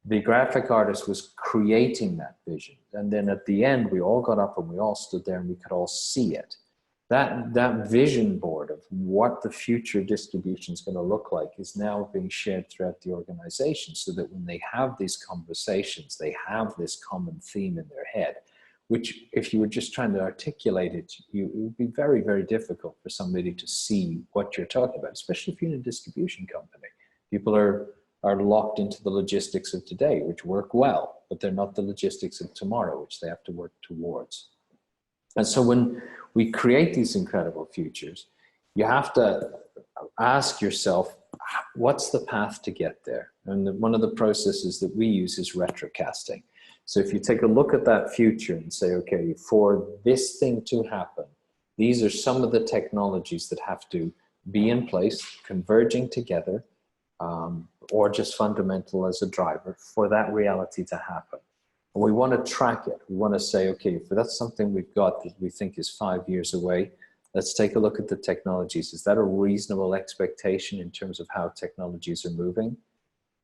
the graphic artist was creating that vision. And then at the end, we all got up and we all stood there and we could all see it. That vision board of what the future distribution is going to look like is now being shared throughout the organization, so that when they have these conversations, they have this common theme in their head, which if you were just trying to articulate it, it would be very, very difficult for somebody to see what you're talking about, especially if you're in a distribution company. People are locked into the logistics of today, which work well, but they're not the logistics of tomorrow, which they have to work towards. And so when we create these incredible futures, you have to ask yourself, what's the path to get there? And one of the processes that we use is retrocasting. So if you take a look at that future and say, okay, for this thing to happen, these are some of the technologies that have to be in place, converging together, or just fundamental as a driver for that reality to happen. And we want to track it. We want to say, okay, if that's something we've got that we think is 5 years away, let's take a look at the technologies. Is that a reasonable expectation in terms of how technologies are moving?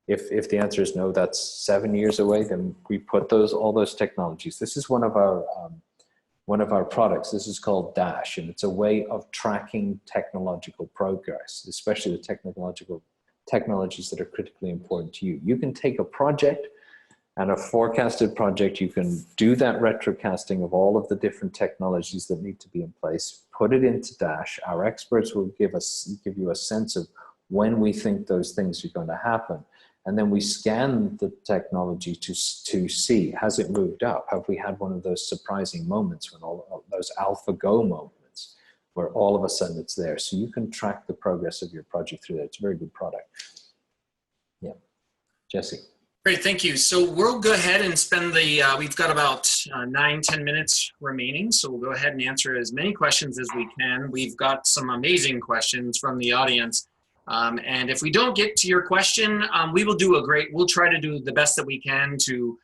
If the answer is no, that's 7 years away, then we put all those technologies. This is one of our products. This is called Dash, and it's a way of tracking technological progress, especially the technologies that are critically important to you. You can take a project and a forecasted project, you can do that retrocasting of all of the different technologies that need to be in place, put it into Dash. Our experts will give you a sense of when we think those things are going to happen. And then we scan the technology to see, has it moved up? Have we had one of those surprising moments when all those AlphaGo moments where all of a sudden it's there? So you can track the progress of your project through that. It's a very good product. Yeah. Jesse. Great, thank you. So we'll go ahead and spend we've got about 9-10 minutes remaining. So we'll go ahead and answer as many questions as we can. We've got some amazing questions from the audience. And if we don't get to your question, we'll try to do the best that we can to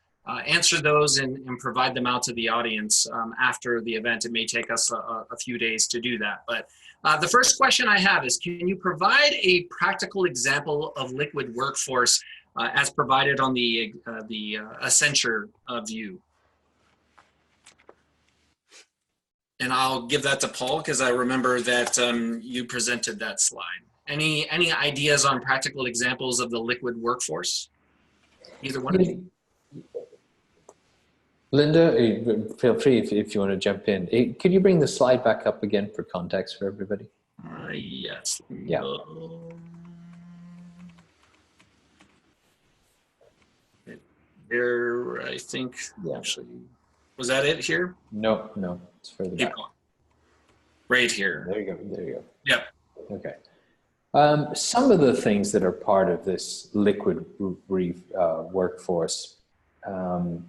answer those and provide them out to the audience after the event. It may take us a few days to do that. But the first question I have is, can you provide a practical example of liquid workforce as provided on the Accenture view? And I'll give that to Paul because I remember that you presented that slide. Any ideas on practical examples of the liquid workforce? Either one of you. Linda, feel free if you want to jump in. Could you bring the slide back up again for context for everybody? Yes. Yeah. There, I think, actually, was that it here? No, it's further back. Right here. There you go. Yep. Okay. Some of the things that are part of this liquid workforce, an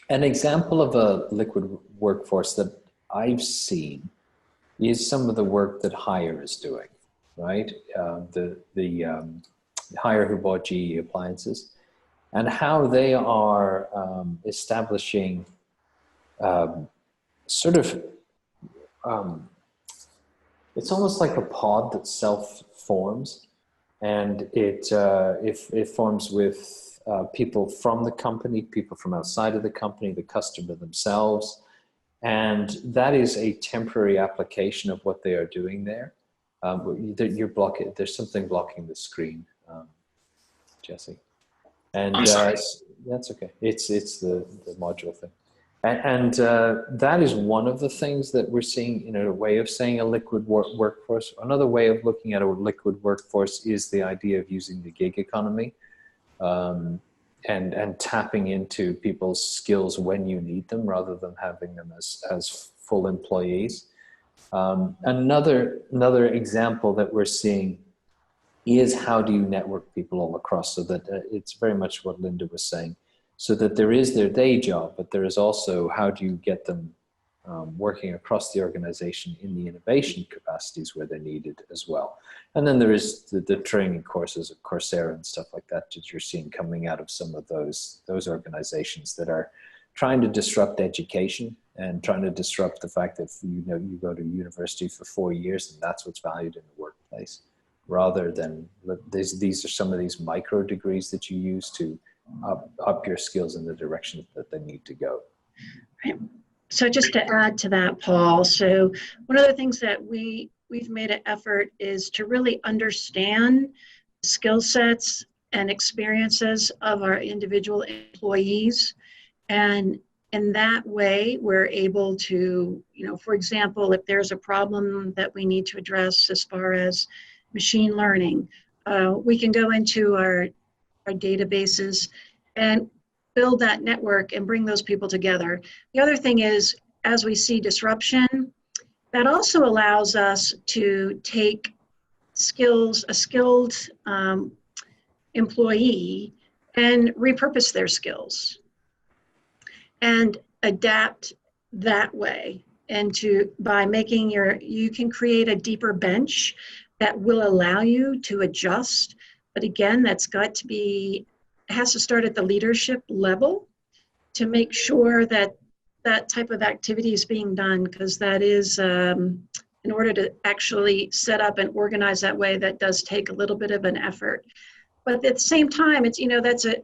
example of a liquid workforce that I've seen is some of the work that Hire is doing, right? The Hire who bought GE appliances, and how they are establishing it's almost like a pod that self-forms, and it forms with people from the company, people from outside of the company, the customer themselves, and that is a temporary application of what they are doing there. There's something blocking the screen, Jesse. And I'm sorry. That's okay. It's the module thing. And that is one of the things that we're seeing, a way of saying a liquid workforce. Another way of looking at a liquid workforce is the idea of using the gig economy and tapping into people's skills when you need them rather than having them as full employees. Another example that we're seeing is how do you network people all across, so that it's very much what Linda was saying. So that there is their day job, but there is also how do you get them working across the organization in the innovation capacities where they're needed as well. And then there is the training courses of Coursera and stuff like that you're seeing coming out of some of those organizations that are trying to disrupt education and trying to disrupt the fact that you go to university for 4 years and that's what's valued in the workplace, rather than these are some of these micro degrees that you use to up your skills in the direction that they need to go. Right. So just to add to that, Paul, so one of the things that we've made an effort is to really understand skill sets and experiences of our individual employees. And in that way, we're able to, for example, if there's a problem that we need to address as far as machine learning, we can go into our databases and build that network and bring those people together. The other thing is, as we see disruption, That also allows us to take a skilled employee and repurpose their skills and adapt that way. And by making you can create a deeper bench that will allow you to adjust. But again, that's got to be, it has to start at the leadership level to make sure that that type of activity is being done, because that is, in order to actually set up and organize that way, that does take a little bit of an effort. But at the same time, it's,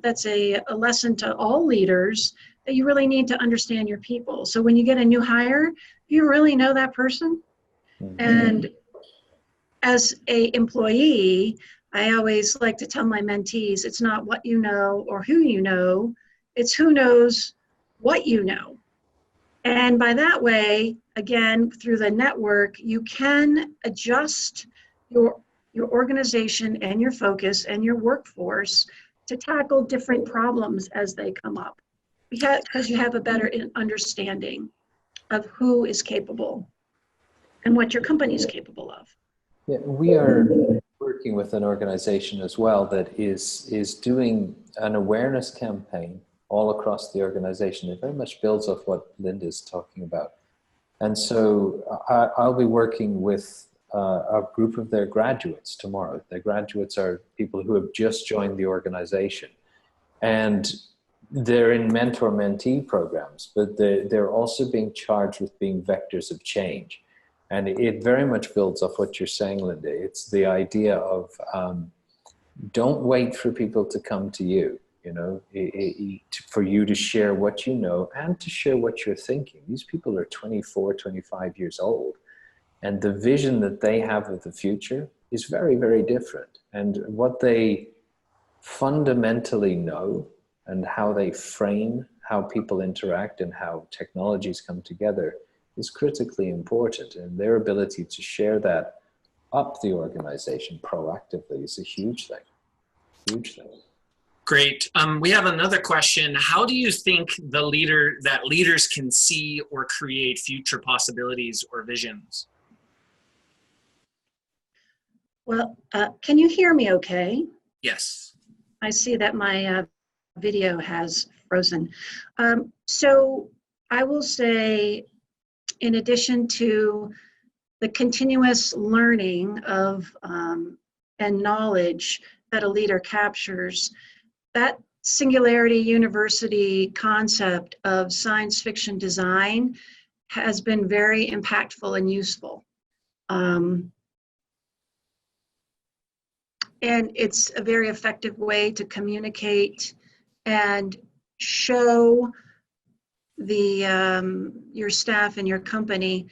that's a lesson to all leaders, that you really need to understand your people. So when you get a new hire, you really know that person. Mm-hmm. And as a employee, I always like to tell my mentees, it's not what you know or who you know, it's who knows what you know. And by that way, again, through the network, you can adjust your organization and your focus and your workforce to tackle different problems as they come up, because you have a better understanding of who is capable and what your company is capable of. Yeah, we are working with an organization as well that is doing an awareness campaign all across the organization. It very much builds off what Linda's talking about. And so I'll be working with a group of their graduates tomorrow. Their graduates are people who have just joined the organization. And they're in mentor-mentee programs, but they're also being charged with being vectors of change. And it very much builds off what you're saying, Linda. It's the idea of don't wait for people to come to you, for you to share what you know and to share what you're thinking. These people are 24, 25 years old. And the vision that they have of the future is very, very different. And what they fundamentally know and how they frame how people interact and how technologies come together is critically important. And their ability to share that up the organization proactively is a huge thing. Huge thing. Great. We have another question. How do you think that leaders can see or create future possibilities or visions? Well, can you hear me okay? Yes. I see that my video has frozen. So I will say, in addition to the continuous learning of and knowledge that a leader captures, that Singularity University concept of science fiction design has been very impactful and useful. And it's a very effective way to communicate and show your staff and your company,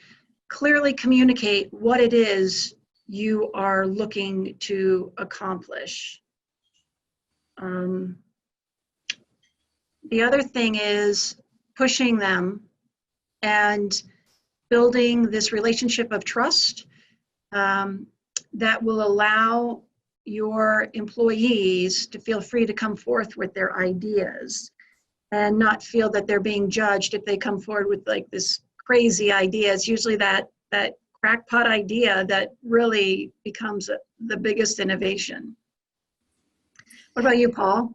clearly communicate what it is you are looking to accomplish. The other thing is pushing them and building this relationship of trust that will allow your employees to feel free to come forth with their ideas and not feel that they're being judged if they come forward with like this crazy idea. It's usually that crackpot idea that really becomes the biggest innovation. What about you, Paul?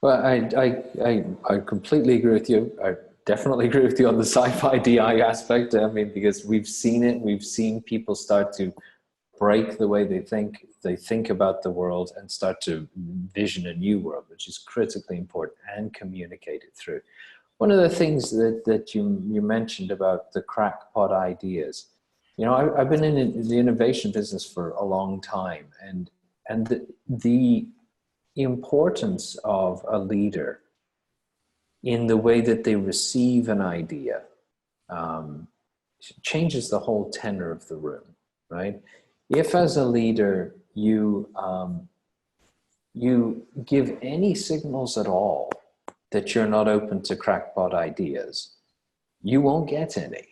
Well, I completely agree with you. I definitely agree with you on the sci-fi DI aspect. I mean, because we've seen it. We've seen people start to break the way they think about the world and start to vision a new world, which is critically important, and communicate it through. One of the things that you mentioned about the crackpot ideas, I've been in the innovation business for a long time, and the importance of a leader in the way that they receive an idea changes the whole tenor of the room, right? If as a leader you give any signals at all that you're not open to crackpot ideas, you won't get any,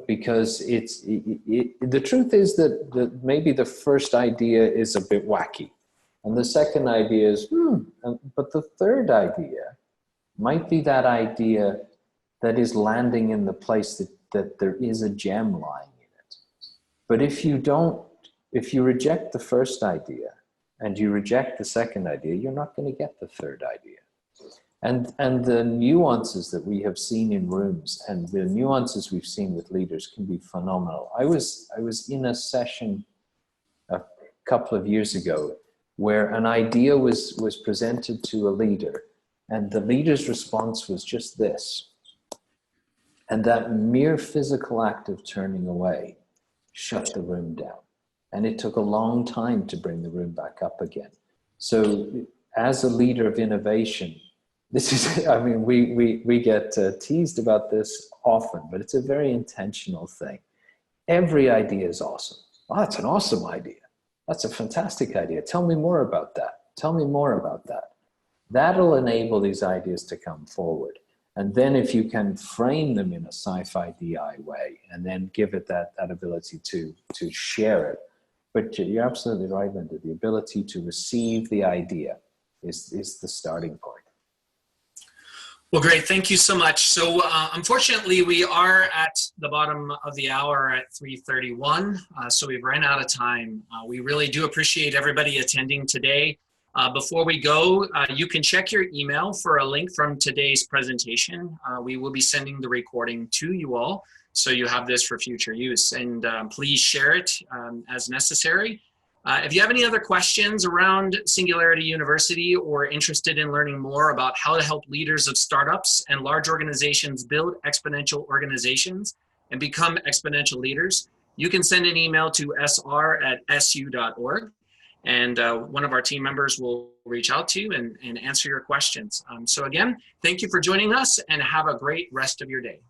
because the truth is that maybe the first idea is a bit wacky, and the second idea is, but the third idea might be that idea that is landing in the place that there is a gem lying in it. But if you reject the first idea and you reject the second idea, you're not going to get the third idea. And the nuances that we have seen in rooms and the nuances we've seen with leaders can be phenomenal. I was in a session a couple of years ago where an idea was presented to a leader, and the leader's response was just this. And that mere physical act of turning away shut the room down. And it took a long time to bring the room back up again. So as a leader of innovation, this is, I mean, we get teased about this often, but it's a very intentional thing. Every idea is awesome. Oh, that's an awesome idea. That's a fantastic idea. Tell me more about that. Tell me more about that. That'll enable these ideas to come forward. And then if you can frame them in a sci-fi DI way and then give it that ability to share it. But you're absolutely right, Linda. The ability to receive the idea is the starting point. Well, great. Thank you so much. So unfortunately, we are at the bottom of the hour at 3:31. So we've run out of time. We really do appreciate everybody attending today. Before we go, you can check your email for a link from today's presentation. We will be sending the recording to you all, so you have this for future use. And please share it as necessary. If you have any other questions around Singularity University or interested in learning more about how to help leaders of startups and large organizations build exponential organizations and become exponential leaders, you can send an email to sr@su.org. And one of our team members will reach out to you and answer your questions. So again, thank you for joining us and have a great rest of your day.